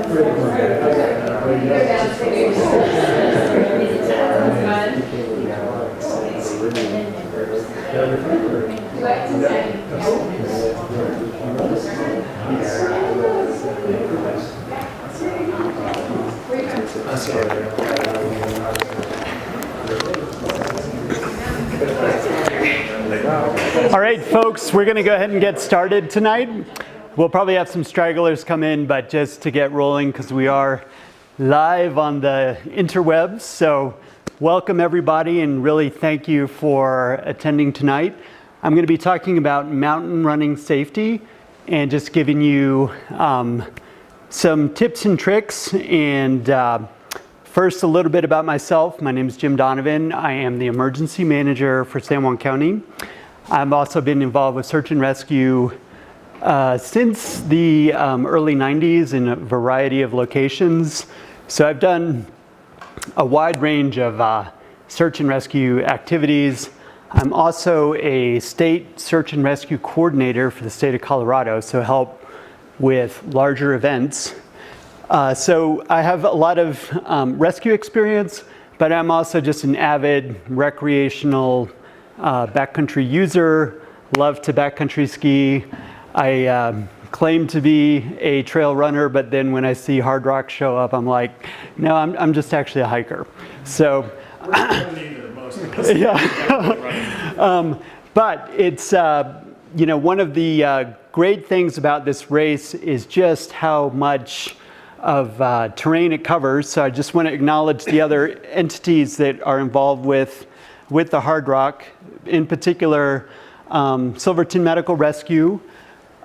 All right, folks, we're going to go ahead and get started tonight. We'll probably have some stragglers come in, but just to get rolling, because we are live on the interwebs. So welcome, everybody, and really thank you for attending tonight. I'm going to be talking about mountain running safety and just giving you some tips and tricks. And first, a little bit about myself. My name is Jim Donovan. I am the emergency manager for San Juan County. I've also been involved with search and rescue since the early 90s in a variety of locations. So I've done a wide range of search and rescue activities. I'm also a state search and rescue coordinator for the state of Colorado, so help with larger events. So I have a lot of rescue experience, but I'm also just an avid recreational backcountry user, love to backcountry ski. I claim to be a trail runner, but then when I see hard rock show up, I'm like, no, I'm just actually a hiker. So, yeah. But it's, one of the great things about this race is just how much of terrain it covers. So I just want to acknowledge the other entities that are involved with the hard rock, in particular, Silverton Medical Rescue,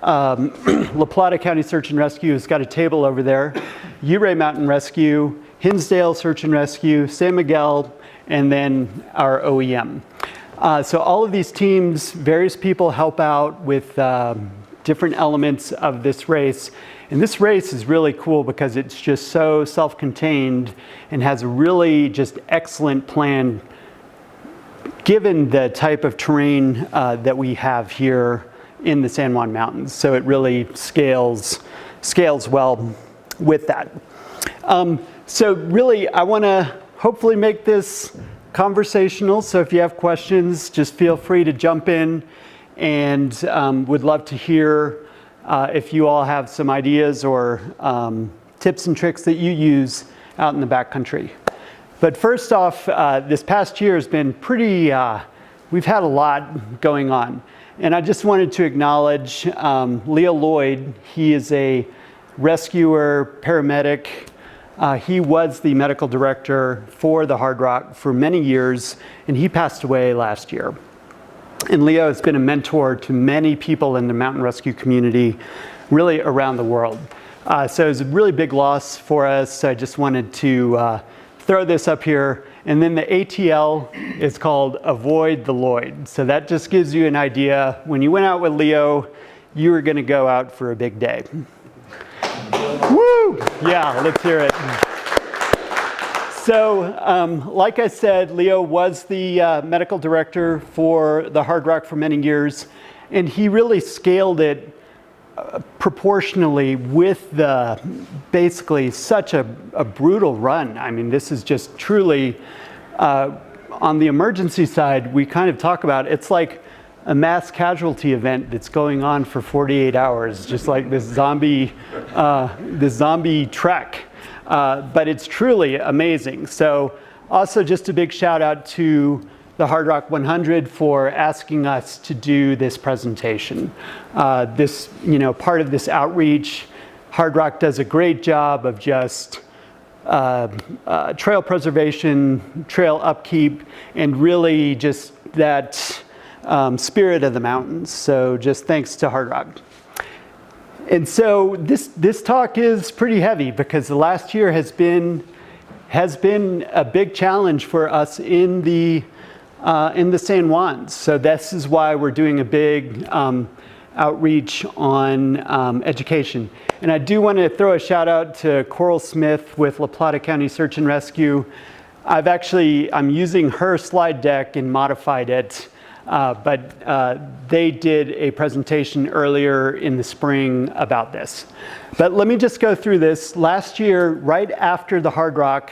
La Plata County Search and Rescue has got a table over there, Ouray Mountain Rescue, Hinsdale Search and Rescue, San Miguel, and then our OEM. So all of these teams, various people help out with different elements of this race. And this race is really cool because it's just so self-contained and has a really just excellent plan given the type of terrain that we have here in the San Juan Mountains. So it really scales well with that. So really, I want to hopefully make this conversational. So if you have questions, just feel free to jump in, and would love to hear if you all have some ideas or tips and tricks that you use out in the backcountry. But first off, this past year has been pretty, we've had a lot going on. And I just wanted to acknowledge Leo Lloyd. He is a rescuer, paramedic. He was the medical director for the Hard Rock for many years, and he passed away last year. And Leo has been a mentor to many people in the mountain rescue community, really around the world. So it was a really big loss for us. I just wanted to throw this up here. And then the ATL is called Avoid the Lloyd. So that just gives you an idea. When you went out with Leo, you were going to go out for a big day. Woo! Yeah, let's hear it. So, like I said, Leo was the medical director for the Hard Rock for many years, and he really scaled it proportionally with the basically such a brutal run. I mean, this is just truly on the emergency side, we kind of talk about it's like a mass casualty event that's going on for 48 hours, just like this zombie trek. But it's truly amazing. So also just a big shout out to the Hard Rock 100 for asking us to do this presentation. This, part of this outreach, Hard Rock does a great job of just trail preservation, trail upkeep, and really just that spirit of the mountains. So just thanks to Hard Rock. And so this talk is pretty heavy because the last year has been a big challenge for us in the San Juans. So this is why we're doing a big outreach on education. And I do want to throw a shout out to Coral Smith with La Plata County Search and Rescue. I'm using her slide deck and modified it but they did a presentation earlier in the spring about this. But let me just go through this. Last year, right after the Hard Rock,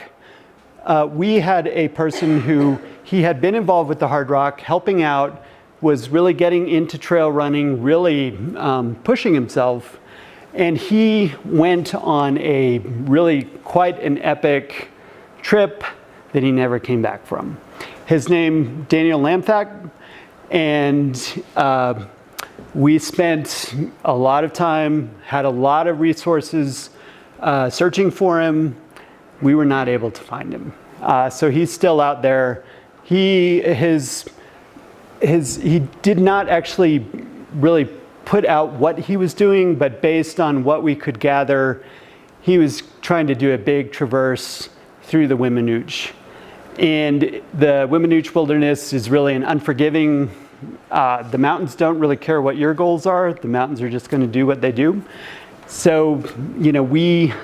we had a person who, he had been involved with the Hard Rock, helping out, was really getting into trail running, really pushing himself. And he went on a really quite an epic trip that he never came back from. His name, Daniel Lamthak, and we spent a lot of time, had a lot of resources searching for him. We were not able to find him. So he's still out there. He did not actually really put out what he was doing, but based on what we could gather, he was trying to do a big traverse through the Wimmanooch. And the Wimmanooch Wilderness is really an unforgiving, the mountains don't really care what your goals are. The mountains are just going to do what they do. So, we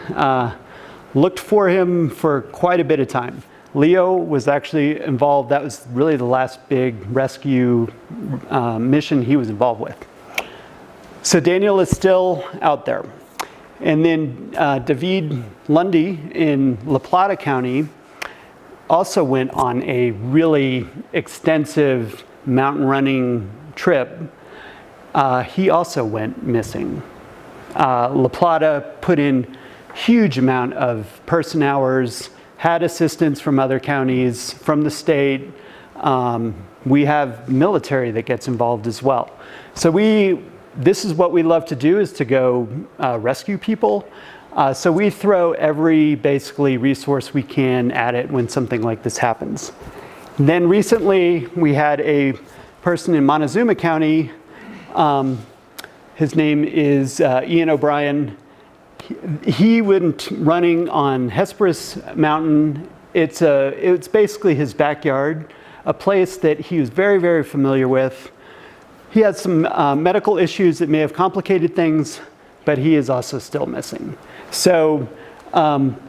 looked for him for quite a bit of time. Leo was actually involved. That was really the last big rescue mission he was involved with. So Daniel is still out there. And then David Lundy in La Plata County also went on a really extensive mountain running trip. He also went missing. La Plata put in huge amount of person hours, had assistance from other counties, from the state. We have military that gets involved as well. So this is what we love to do, is to go rescue people. So we throw every basically resource we can at it when something like this happens. And then recently we had a person in Montezuma County. His name is Ian O'Brien. He went running on Hesperus Mountain. It's basically his backyard, a place that he was very, very familiar with. He had some medical issues that may have complicated things, but he is also still missing. So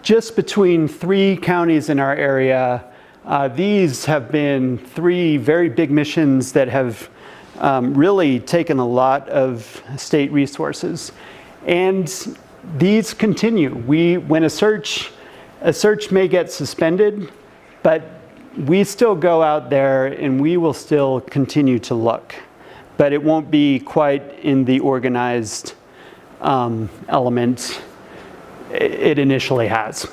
just between 3 counties in our area, these have been 3 very big missions that have really taken a lot of state resources. And these continue. When a search may get suspended, but we still go out there and we will still continue to look. But it won't be quite in the organized element it initially has.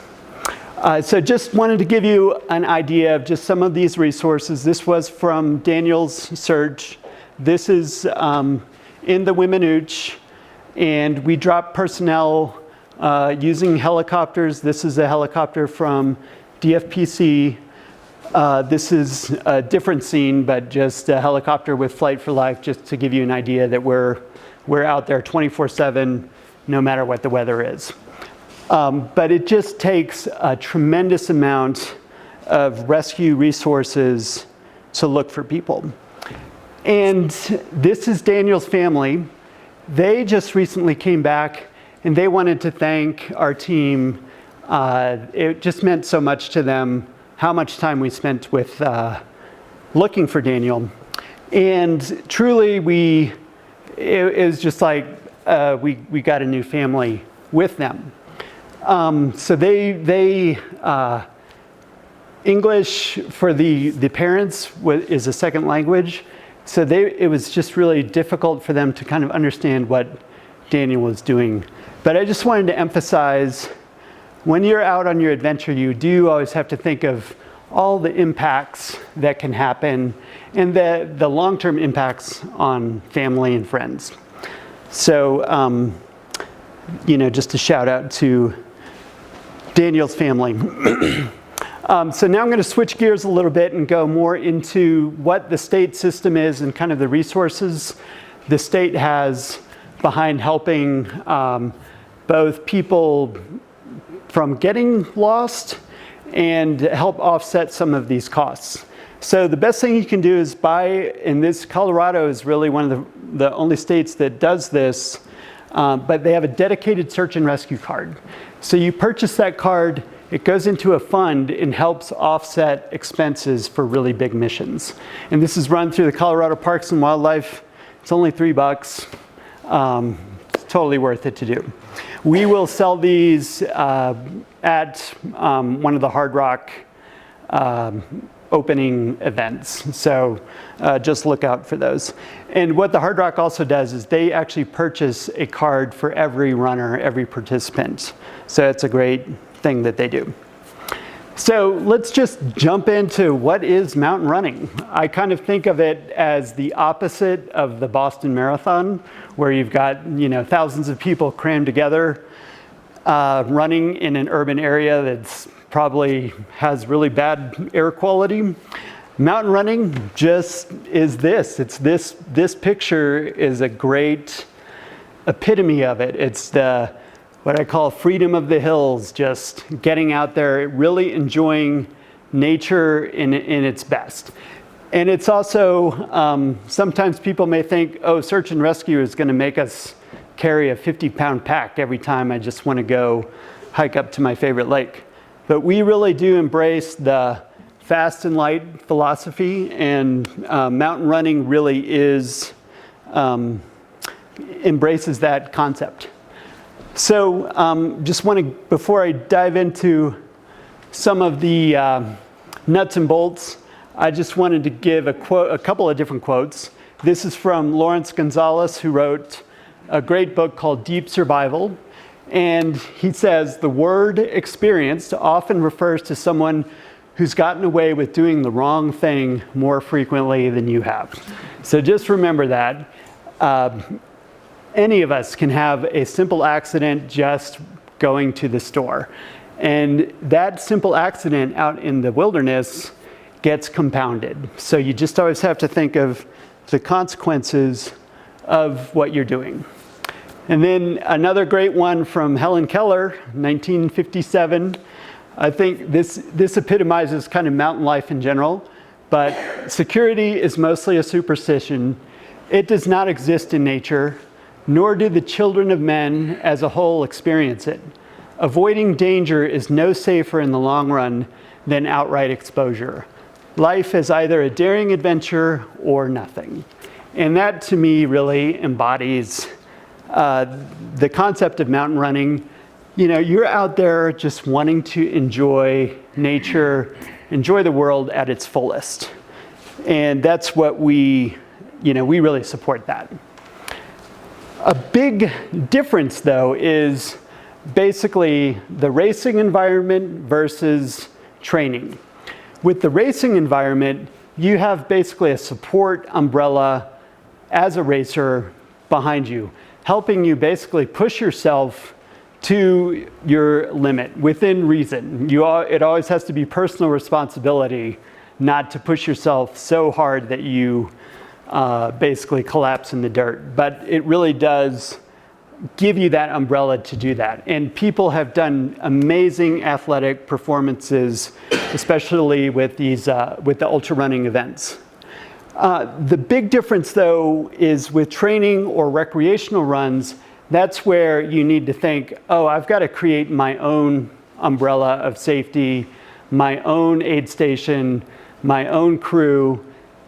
So just wanted to give you an idea of just some of these resources. This was from Daniel's search. This is in the Wimmanooch, and we dropped personnel using helicopters. This is a helicopter from DFPC. This is a different scene, but just a helicopter with Flight for Life, just to give you an idea that we're out there 24/7, no matter what the weather is. But it just takes a tremendous amount of rescue resources to look for people. And this is Daniel's family. They just recently came back and they wanted to thank our team. It just meant so much to them how much time we spent with looking for Daniel. And truly it was just like we got a new family with them. So they English for the parents is a second language. So it was just really difficult for them to kind of understand what Daniel was doing. But I just wanted to emphasize, when you're out on your adventure, you do always have to think of all the impacts that can happen and the long-term impacts on family and friends. So, just a shout out to Daniel's family. So now I'm going to switch gears a little bit and go more into what the state system is and kind of the resources the state has behind helping both people from getting lost and help offset some of these costs. So the best thing you can do is Colorado is really one of the only states that does this, but they have a dedicated search and rescue card. So you purchase that card it goes into a fund and helps offset expenses for really big missions. And this is run through the Colorado Parks and Wildlife. It's only $3. It's totally worth it to do. We will sell these at one of the Hard Rock opening events. So just look out for those. And what the Hard Rock also does is they actually purchase a card for every runner, every participant. So it's a great thing that they do. So let's just jump into what is mountain running. I kind of think of it as the opposite of the Boston Marathon, where you've got thousands of people crammed together, running in an urban area that's probably has really bad air quality. Mountain running just is this. It's this picture is a great epitome of it. It's what I call freedom of the hills, just getting out there, really enjoying nature in its best. And it's also, sometimes people may think, oh, search and rescue is going to make us carry a 50-pound pack every time I just want to go hike up to my favorite lake. But we really do embrace the fast and light philosophy, and mountain running really embraces that concept. So just want to, before I dive into some of the nuts and bolts, I just wanted to give a couple of different quotes. This is from Lawrence Gonzalez, who wrote a great book called Deep Survival. And he says, the word experienced often refers to someone who's gotten away with doing the wrong thing more frequently than you have. So just remember that. Any of us can have a simple accident just going to the store. And that simple accident out in the wilderness gets compounded. So you just always have to think of the consequences of what you're doing. And then another great one from Helen Keller, 1957. I think this epitomizes kind of mountain life in general, but security is mostly a superstition. It does not exist in nature, nor do the children of men as a whole experience it. Avoiding danger is no safer in the long run than outright exposure. Life is either a daring adventure or nothing. And that to me really embodies the concept of mountain running. You're out there just wanting to enjoy nature, enjoy the world at its fullest. And that's what we really support that. A big difference, though, is basically the racing environment versus training. With the racing environment, you have basically a support umbrella as a racer behind you, helping you basically push yourself to your limit within reason. It always has to be personal responsibility not to push yourself so hard that you basically collapse in the dirt. But it really does give you that umbrella to do that. And people have done amazing athletic performances, especially with with the ultra running events. The big difference, though, is with training or recreational runs. That's where you need to think, oh, I've got to create my own umbrella of safety, my own aid station, my own crew,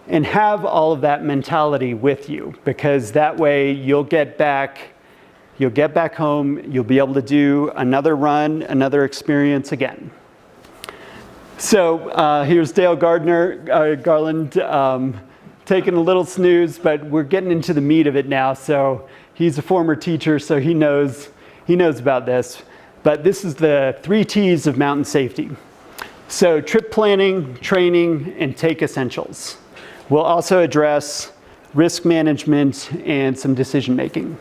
and have all of that mentality with you, because that way you'll get back home, you'll be able to do another run, another experience again. So here's Dale Garland taking a little snooze, but we're getting into the meat of it now. So he's a former teacher, so he knows about this. But this is the 3 T's of mountain safety. So trip planning, training, and take essentials. We'll also address risk management and some decision making.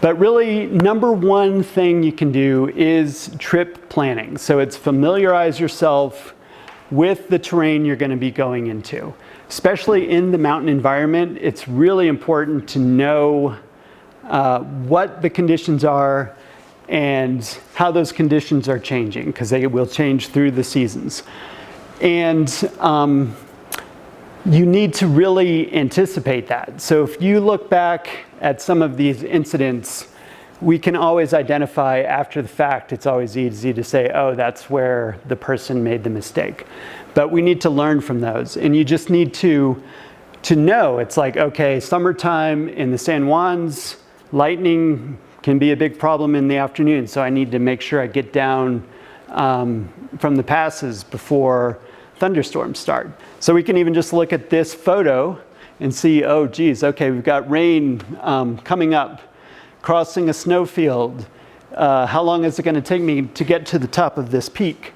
But really, number one thing you can do is trip planning. So it's familiarize yourself with the terrain you're going to be going into. Especially in the mountain environment, it's really important to know what the conditions are and how those conditions are changing, because they will change through the seasons. And you need to really anticipate that. So if you look back at some of these incidents we can always identify after the fact. It's always easy to say, oh, that's where the person made the mistake. But we need to learn from those. And you just need to know. It's like, okay, summertime in the San Juans, lightning can be a big problem in the afternoon. So I need to make sure I get down from the passes before thunderstorms start. So we can even just look at this photo and see, oh, geez, okay, we've got rain coming up, crossing a snowfield. How long is it going to take me to get to the top of this peak?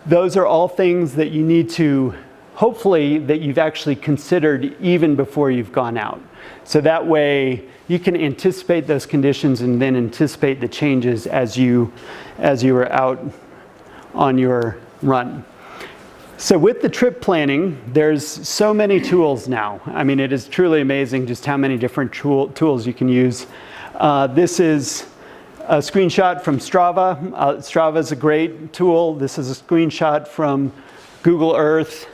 Those are all things that you need to, hopefully, that you've actually considered even before you've gone out. So that way you can anticipate those conditions and then anticipate the changes as you are out on your run. So with the trip planning, there's so many tools now. I mean, it is truly amazing just how many different tools you can use. This is a screenshot from Strava. Strava is a great tool. This is a screenshot from Google Earth.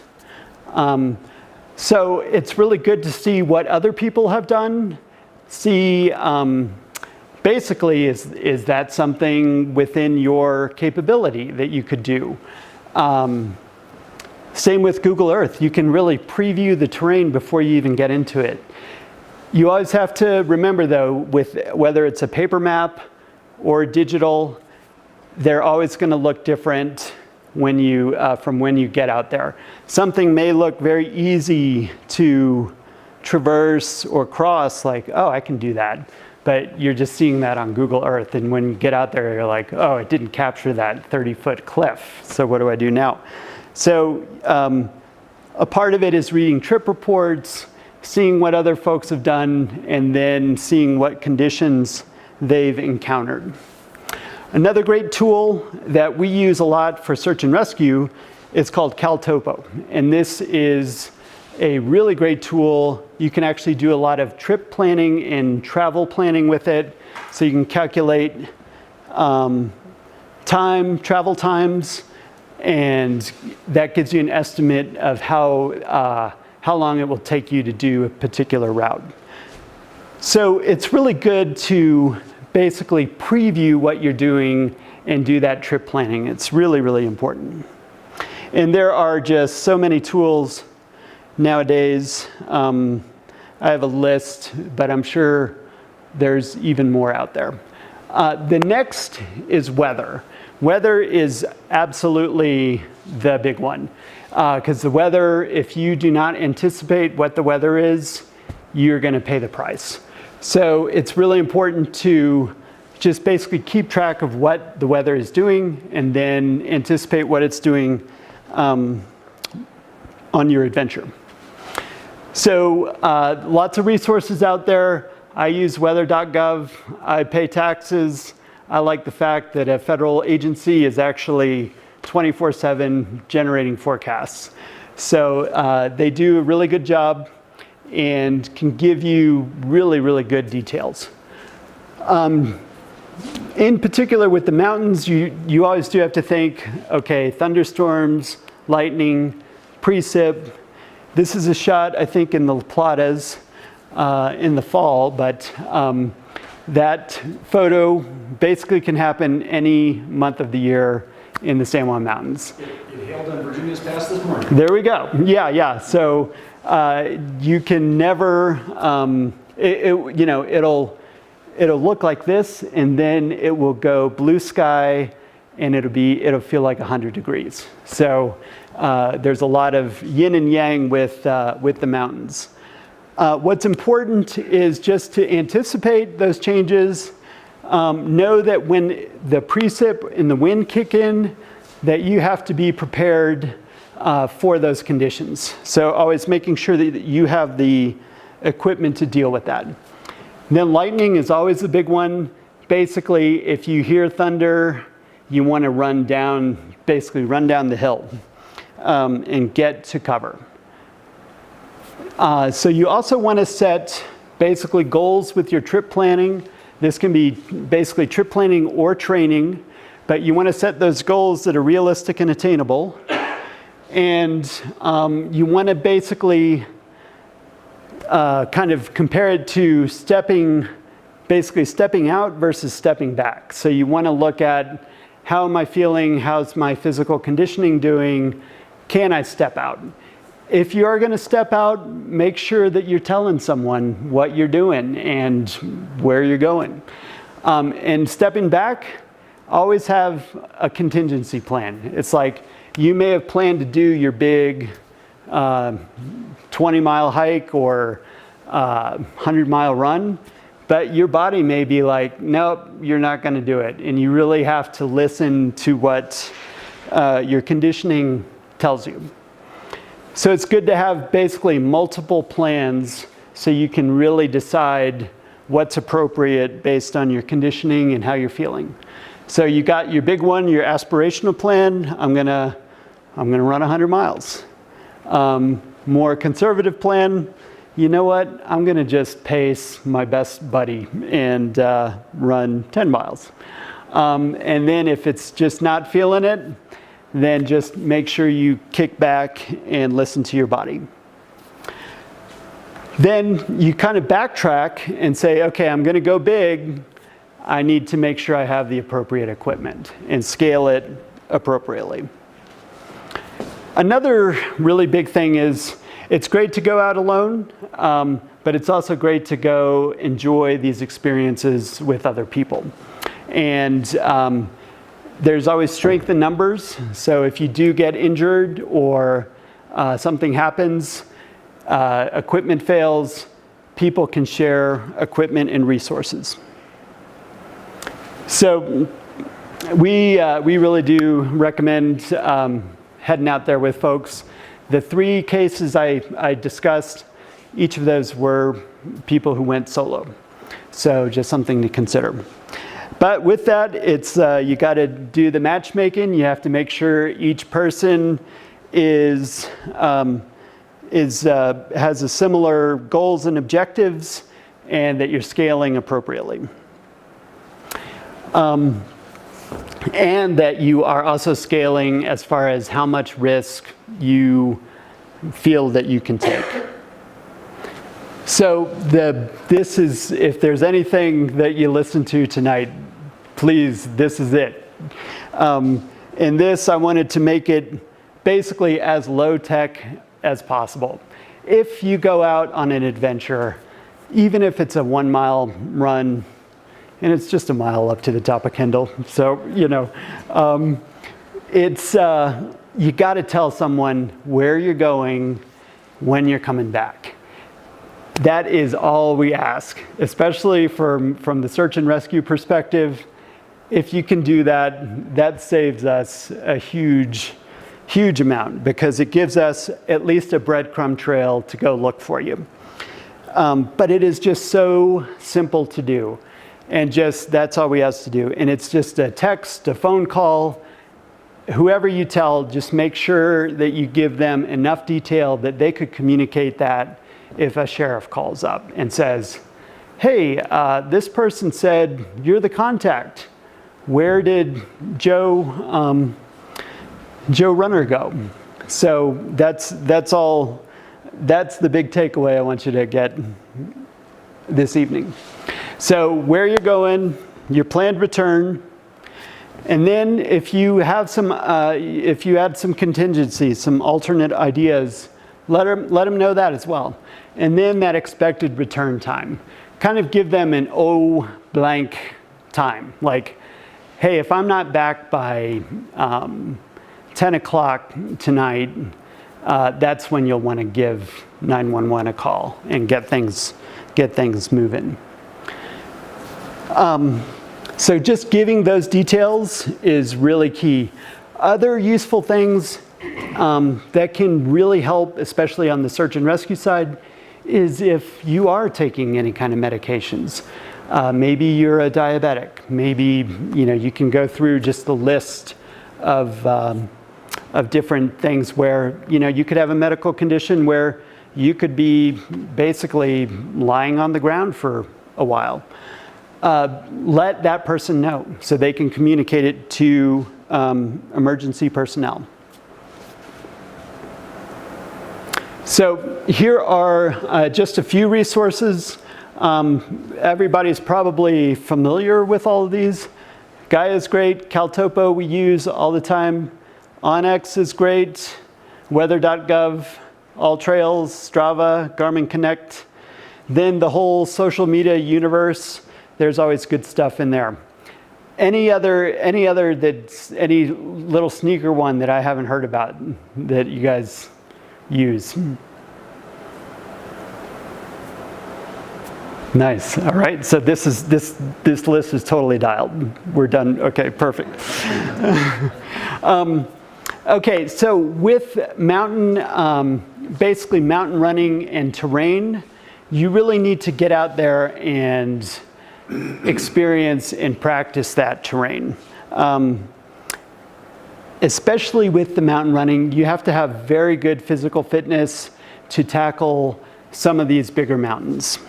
So it's really good to see what other people have done. See, basically, is that something within your capability that you could do? Same with Google Earth. You can really preview the terrain before you even get into it. You always have to remember, though, with whether it's a paper map or digital, they're always going to look different when you from when you get out there. Something may look very easy to traverse or cross, like, oh, I can do that. But you're just seeing that on Google Earth. And when you get out there, you're like, oh, it didn't capture that 30-foot cliff. So what do I do now? So a part of it is reading trip reports, seeing what other folks have done, and then seeing what conditions they've encountered. Another great tool that we use a lot for search and rescue is called CalTopo. And this is a really great tool. You can actually do a lot of trip planning and travel planning with it. So you can calculate travel times, and that gives you an estimate of how long it will take you to do a particular route. So it's really good to basically preview what you're doing and do that trip planning. It's really, really important. And there are just so many tools nowadays. I have a list, but I'm sure there's even more out there. The next is weather. Weather is absolutely the big one. Because the weather, if you do not anticipate what the weather is, you're going to pay the price. So it's really important to just basically keep track of what the weather is doing and then anticipate what it's doing on your adventure. So lots of resources out there. I use weather.gov. I pay taxes. I like the fact that a federal agency is actually 24/7 generating forecasts. So they do a really good job and can give you really, really good details. In particular with the mountains, you always do have to think, okay, thunderstorms, lightning, precip. This is a shot, I think, in the Platas in the fall, but that photo basically can happen any month of the year in the San Juan Mountains. It hailed on Virginia's Pass this morning. There we go. Yeah. So you can never, it'll look like this, and then it will go blue sky, and it'll feel like 100 degrees. So there's a lot of yin and yang with the mountains. What's important is just to anticipate those changes. Know that when the precip and the wind kick in, that you have to be prepared for those conditions. So always making sure that you have the equipment to deal with that. And then lightning is always the big one. Basically, if you hear thunder, you want to run down the hill and get to cover. So you also want to set basically goals with your trip planning. This can be basically trip planning or training, but you want to set those goals that are realistic and attainable. And you want to basically kind of compare it to stepping basically stepping out versus stepping back. So you want to look at, how am I feeling? How's my physical conditioning doing? Can I step out? If you are going to step out, make sure that you're telling someone what you're doing and where you're going. And stepping back, always have a contingency plan. It's like you may have planned to do your big 20-mile hike or 100-mile run, but your body may be like, nope, you're not going to do it. And you really have to listen to what your conditioning tells you. So it's good to have basically multiple plans so you can really decide what's appropriate based on your conditioning and how you're feeling. So you got your big one, your aspirational plan. I'm gonna run 100 miles. More conservative plan. You know what? I'm gonna just pace my best buddy and run 10 miles. And then if it's just not feeling it, then just make sure you kick back and listen to your body. Then you kind of backtrack and say, okay, I'm going to go big. I need to make sure I have the appropriate equipment and scale it appropriately. Another really big thing is it's great to go out alone, but it's also great to go enjoy these experiences with other people. And there's always strength in numbers. So if you do get injured or something happens, equipment fails, people can share equipment and resources. So we really do recommend heading out there with folks. The 3 cases I discussed, each of those were people who went solo. So just something to consider. But with that, it's you got to do the matchmaking. You have to make sure each person has a similar goals and objectives, and that you're scaling appropriately. And that you are also scaling as far as how much risk you feel that you can take. So this is, if there's anything that you listen to tonight, please, this is it. In this, I wanted to make it basically as low tech as possible. If you go out on an adventure, even if it's a 1-mile run, and it's just a mile up to the top of Kendall, so you know, you got to tell someone where you're going, when you're coming back. That is all we ask, especially from the search and rescue perspective. If you can do that, that saves us a huge amount, because it gives us at least a breadcrumb trail to go look for you. But it is just so simple to do, and that's all we ask to do. And it's just a text, a phone call, whoever you tell, just make sure that you give them enough detail that they could communicate that if a sheriff calls up and says, hey, this person said you're the contact. Where did Joe Runner go? So that's all. That's the big takeaway I want you to get this evening. So where you're going, your planned return, and then if you have if you add some contingencies, some alternate ideas, let them know that as well. And then that expected return time. Kind of give them an blank time. Like, hey, if I'm not back by 10 o'clock tonight, that's when you'll want to give 911 a call and get things moving. So just giving those details is really key. Other useful things that can really help, especially on the search and rescue side, is if you are taking any kind of medications. Maybe you're a diabetic. Maybe you can go through just the list of different things where you could have a medical condition where you could be basically lying on the ground for a while. Let that person know so they can communicate it to emergency personnel. So here are just a few resources. Everybody's probably familiar with all of these. Gaia is great. Caltopo we use all the time. Onyx is great. Weather.gov, AllTrails, Strava, Garmin Connect. Then the whole social media universe, there's always good stuff in there. Any other that's any little sneaker one that I haven't heard about that you guys use? Nice. All right. So this list is totally dialed. We're done. Okay. Perfect. Okay. So with basically mountain running and terrain, you really need to get out there and experience and practice that terrain. Especially with the mountain running, you have to have very good physical fitness to tackle some of these bigger mountains.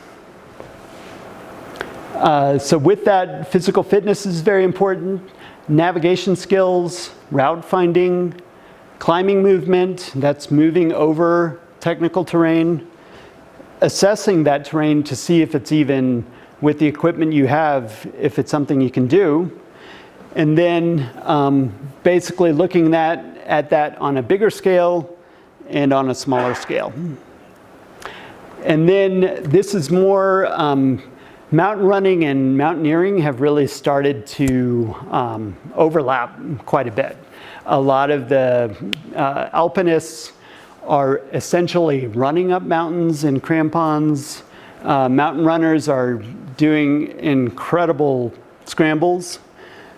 So with that, physical fitness is very important. Navigation skills, route finding, climbing movement, that's moving over technical terrain. Assessing that terrain to see if it's even, with the equipment you have, if it's something you can do. And then basically looking at that on a bigger scale and on a smaller scale. And then this is more, mountain running and mountaineering have really started to overlap quite a bit. A lot of the alpinists are essentially running up mountains in crampons. Mountain runners are doing incredible scrambles.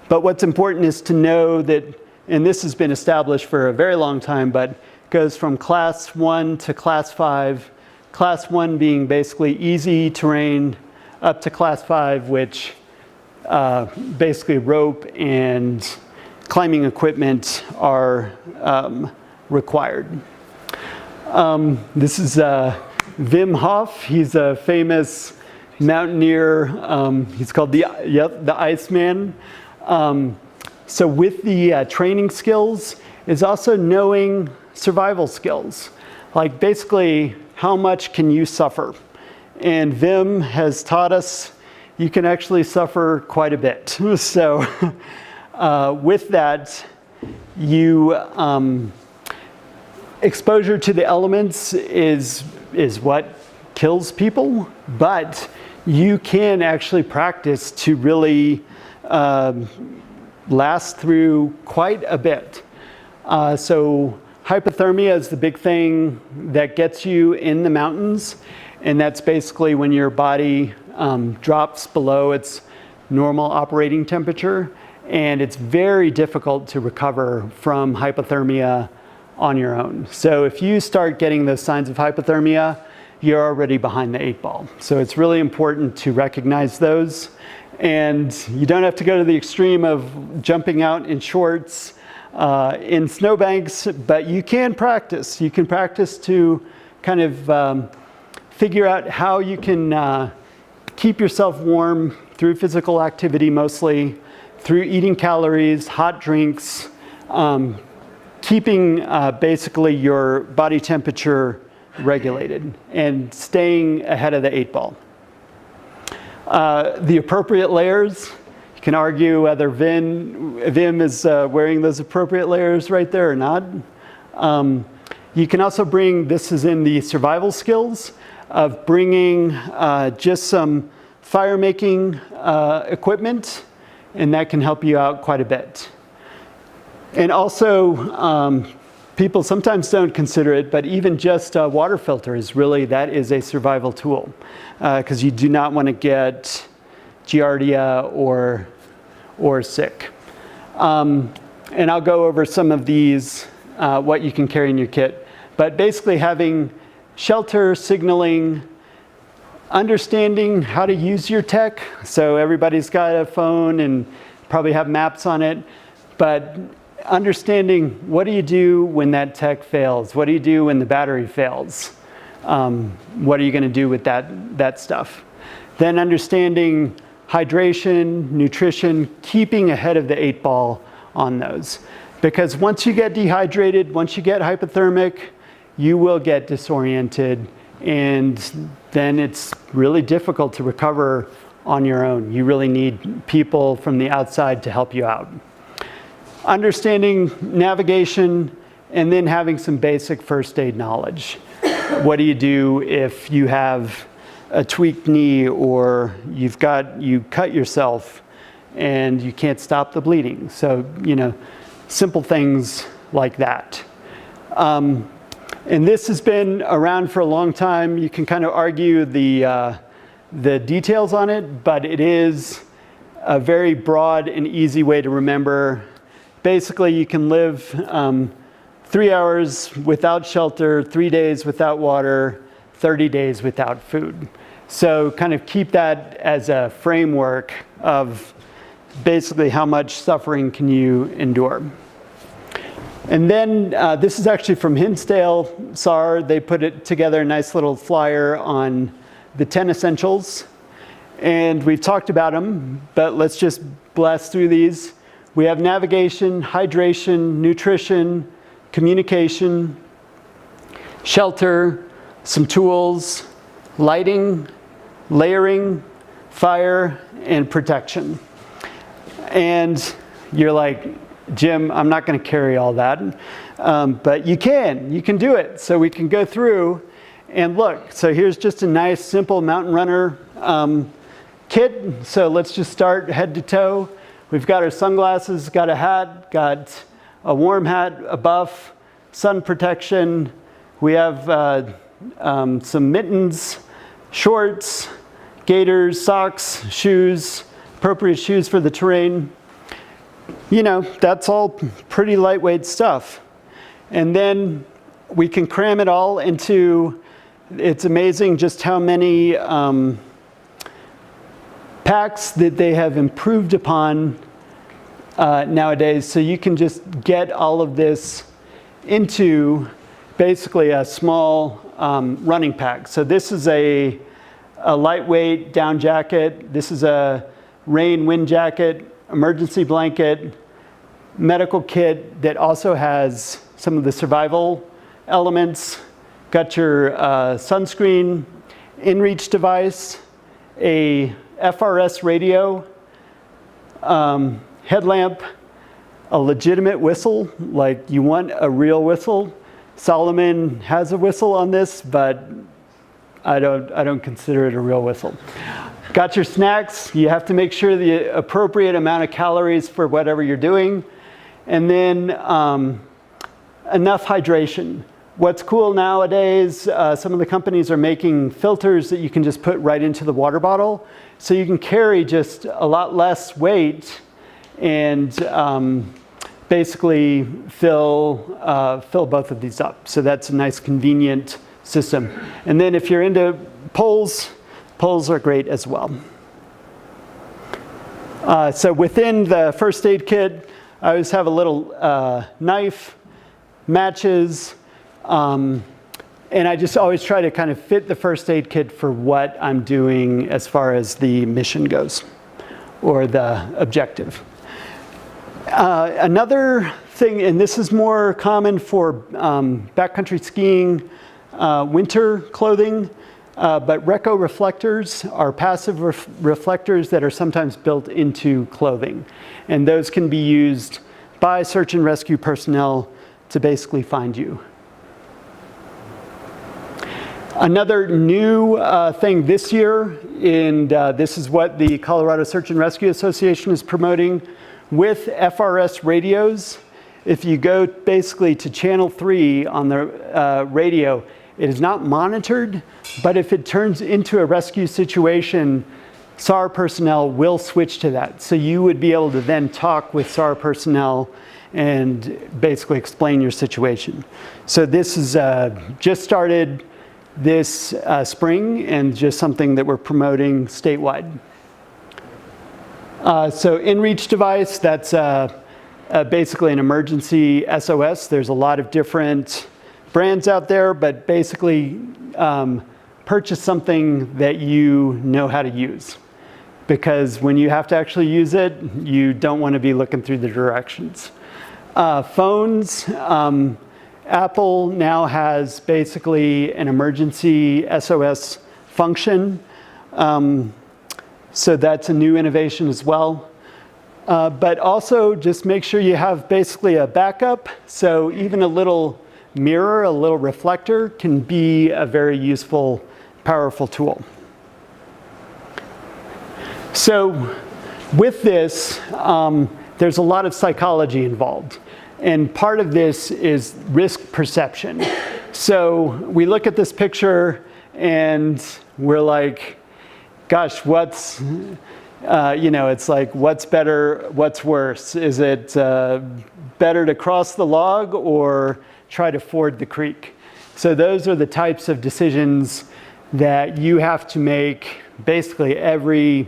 But what's important is to know that, and this has been established for a very long time, but it goes from class 1 to class 5. Class 1 being basically easy terrain, up to class 5, which basically rope and climbing equipment are required. This is Wim Hof. He's a famous mountaineer. He's called the Iceman. So with the training skills is also knowing survival skills. Like basically, how much can you suffer? And Wim has taught us you can actually suffer quite a bit. So with that, exposure to the elements is what kills people, but you can actually practice to really last through quite a bit. So hypothermia is the big thing that gets you in the mountains, and that's basically when your body drops below its normal operating temperature, and it's very difficult to recover from hypothermia on your own. So if you start getting those signs of hypothermia, you're already behind the 8 ball. So it's really important to recognize those. And you don't have to go to the extreme of jumping out in shorts in snowbanks, but you can practice. You can practice to kind of figure out how you can keep yourself warm through physical activity mostly, through eating calories, hot drinks, keeping basically your body temperature regulated and staying ahead of the 8 ball. The appropriate layers, you can argue whether Wim is wearing those appropriate layers right there or not. You can also bring, this is in the survival skills, of bringing just some fire making equipment, and that can help you out quite a bit. And also, people sometimes don't consider it, but even just water filters, that is a survival tool, because you do not want to get giardia or sick. And I'll go over some of these, what you can carry in your kit. But basically having shelter, signaling, understanding how to use your tech. So everybody's got a phone and probably have maps on it, but understanding what do you do when that tech fails? What do you do when the battery fails? What are you going to do with that stuff? Then understanding hydration, nutrition, keeping ahead of the 8 ball on those. Because once you get dehydrated, once you get hypothermic, you will get disoriented, and then it's really difficult to recover on your own. You really need people from the outside to help you out. Understanding navigation and then having some basic first aid knowledge. What do you do if you have a tweaked knee or you cut yourself and you can't stop the bleeding? So, simple things like that. And this has been around for a long time. You can kind of argue the details on it, but it is a very broad and easy way to remember. Basically, you can live 3 hours without shelter, 3 days without water, 30 days without food. So kind of keep that as a framework of basically how much suffering can you endure. And then this is actually from Hinsdale SAR. They put it together a nice little flyer on the 10 essentials. And we've talked about them, but let's just blast through these. We have navigation, hydration, nutrition, communication, shelter, some tools, lighting, layering, fire, and protection. And you're like, Jim, I'm not going to carry all that, but you can do it. So we can go through and look. So here's just a nice, simple mountain runner kit. So let's just start head to toe. We've got our sunglasses, got a hat, got a warm hat, a buff, sun protection. We have some mittens, shorts, gaiters, socks, shoes, appropriate shoes for the terrain. That's all pretty lightweight stuff. And then we can cram it all into, it's amazing just how many packs that they have improved upon nowadays. So you can just get all of this into basically a small running pack. So this is a lightweight down jacket. This is a rain wind jacket, emergency blanket, medical kit that also has some of the survival elements. Got your sunscreen, in-reach device, a FRS radio, headlamp, a legitimate whistle, like you want a real whistle. Solomon has a whistle on this, but I don't consider it a real whistle. Got your snacks. You have to make sure the appropriate amount of calories for whatever you're doing. And then enough hydration. What's cool nowadays, some of the companies are making filters that you can just put right into the water bottle. So you can carry just a lot less weight and basically fill both of these up. So that's a nice convenient system. And then if you're into poles are great as well. So within the first aid kit, I always have a little knife, matches, and I just always try to kind of fit the first aid kit for what I'm doing as far as the mission goes, or the objective. Another thing, and this is more common for backcountry skiing, winter clothing, but Reco reflectors are passive reflectors that are sometimes built into clothing. And those can be used by search and rescue personnel to basically find you. Another new thing this year, and this is what the Colorado Search and Rescue Association is promoting, with FRS radios. If you go basically to channel 3 on the radio, it is not monitored, but if it turns into a rescue situation, SAR personnel will switch to that. So you would be able to then talk with SAR personnel and basically explain your situation. So this is just started this spring and just something that we're promoting statewide. So in-reach device, that's basically an emergency SOS. There's a lot of different brands out there, but basically purchase something that you know how to use. Because when you have to actually use it, you don't want to be looking through the directions. Phones, Apple now has basically an emergency SOS function. So that's a new innovation as well. But also just make sure you have basically a backup. So even a little mirror, a little reflector can be a very useful, powerful tool. So with this, there's a lot of psychology involved. And part of this is risk perception. So we look at this picture and we're like, gosh, what's, it's like, what's better, what's worse? Is it better to cross the log or try to ford the creek? So those are the types of decisions that you have to make basically every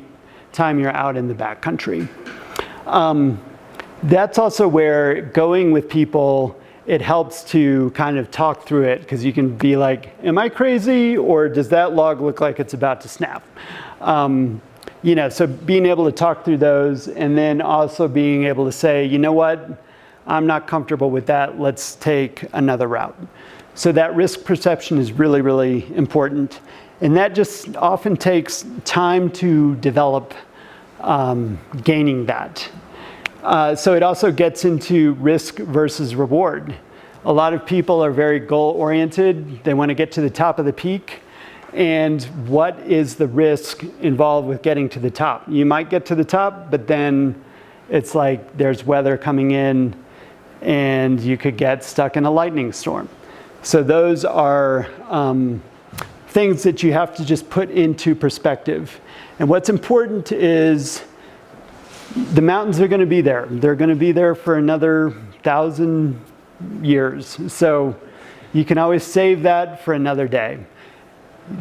time you're out in the backcountry. That's also where going with people, it helps to kind of talk through it, because you can be like, am I crazy, or does that log look like it's about to snap? So being able to talk through those, and then also being able to say, you know what, I'm not comfortable with that, let's take another route. So that risk perception is really, really important. And that just often takes time to develop, gaining that. So it also gets into risk versus reward. A lot of people are very goal-oriented. They want to get to the top of the peak. And what is the risk involved with getting to the top? You might get to the top, but then it's like there's weather coming in and you could get stuck in a lightning storm. So those are things that you have to just put into perspective. And what's important is the mountains are going to be there. They're going to be there for another 1,000 years. So you can always save that for another day.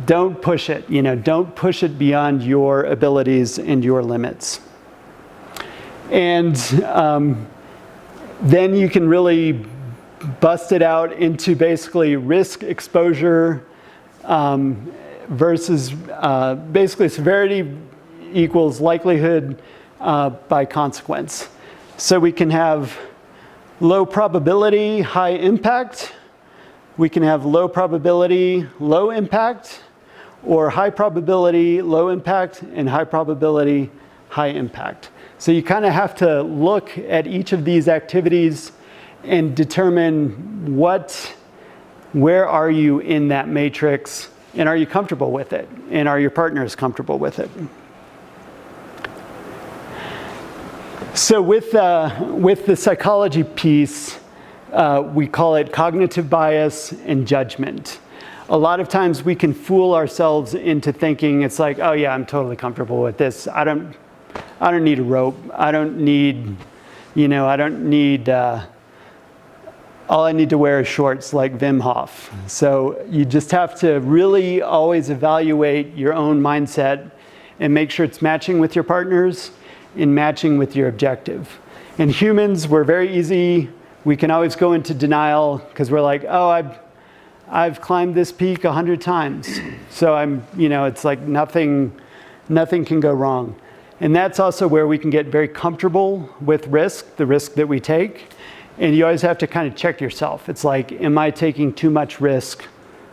Don't push it, don't push it beyond your abilities and your limits. And then you can really bust it out into basically risk exposure versus basically severity equals likelihood by consequence. So we can have low probability, high impact. We can have low probability, low impact, or high probability, low impact, and high probability, high impact. So you kind of have to look at each of these activities and determine where are you in that matrix, and are you comfortable with it, and are your partners comfortable with it? So with the psychology piece, we call it cognitive bias and judgment. A lot of times we can fool ourselves into thinking it's like, oh yeah, I'm totally comfortable with this. I don't need a rope. I don't need, all I need to wear is shorts like Wim Hof. So you just have to really always evaluate your own mindset and make sure it's matching with your partners and matching with your objective. And humans, we're very easy. We can always go into denial because we're like, oh, I've climbed this peak 100 times. So it's like nothing can go wrong. And that's also where we can get very comfortable with risk, the risk that we take. And you always have to kind of check yourself. It's like, am I taking too much risk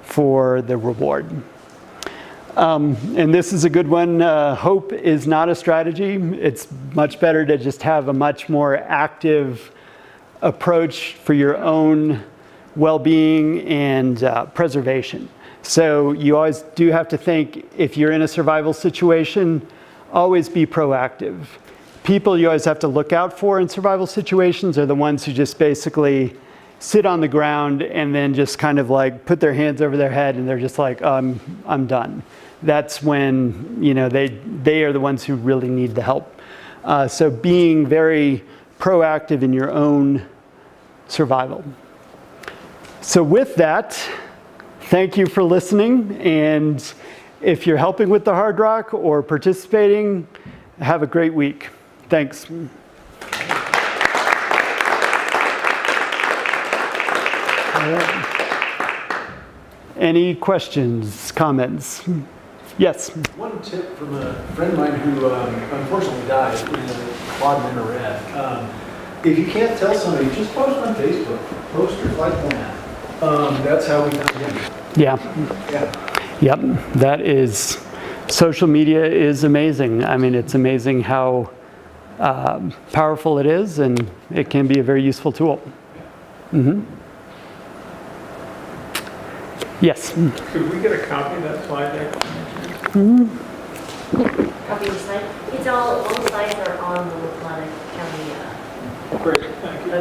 for the reward? And this is a good one. Hope is not a strategy. It's much better to just have a much more active approach for your own well-being and preservation. So you always do have to think, if you're in a survival situation, always be proactive. People you always have to look out for in survival situations are the ones who just basically sit on the ground and then just kind of like put their hands over their head and they're just like, I'm done. That's when they are the ones who really need the help. So being very proactive in your own survival. So with that, thank you for listening. And if you're helping with the Hard Rock or participating, have a great week. Thanks. Any questions, comments? Yes. One tip from a friend of mine who unfortunately died in a quad minaret. If you can't tell somebody, just post on Facebook. Post your flight plan. That's how we found him. Yeah. Yeah. Yep, that is, social media is amazing. I mean, it's amazing how powerful it is, and it can be a very useful tool. Yes. Could we get a copy of that slide deck? Copy of the slide. It's all the slides are on the Plata County Great, thank you. website.